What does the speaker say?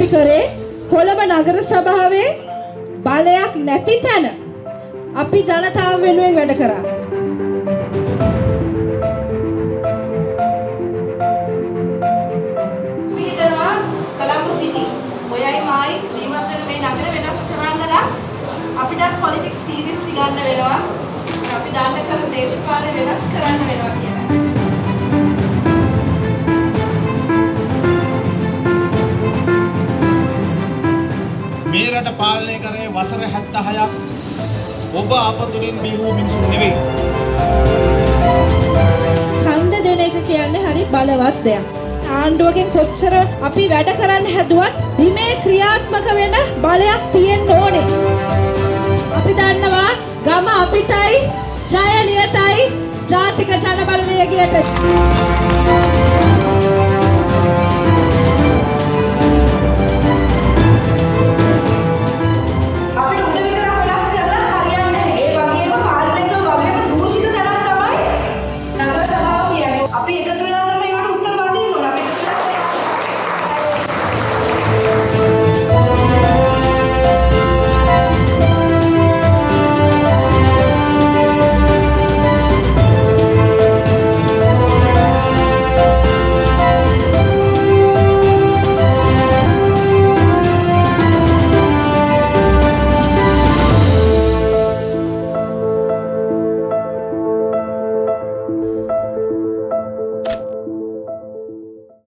අපි කරේ කොළඹ නගර සභාවේ බලයක් නැති තැන අපි ජනතාව වෙනුවෙන් වැඩ කරා. අපි හිතනවා කොළඹ සිටි ඔයයි මායි ජීවත් වෙන මේ නගර වෙනස් කරන්න නම් අපිටත් පොලිටික්ස් සීරියස්ලි ගන්න වෙනවා. අපි දාන්න කරන දේශපාලන වෙනස් කරන්න වෙනවා කියලා. මේ රට පාලනය කරේ වසර 76ක් ඔබ අපතුලින් බිහි මිනිසුන් නෙවෙයි. ඡන්ද දෙන එක කියන්නේ හරි බලවත් දෙයක්. ආණ්ඩුවකින් කොච්චර අපි වැඩ කරන්න හැදුවත් දිනේ ක්‍රියාත්මක වෙන බලයක් තියෙන්න ඕනේ. අපි දන්නවා ගම අපිටයි ජය නියතයි ජාතික ජන බලවේගයට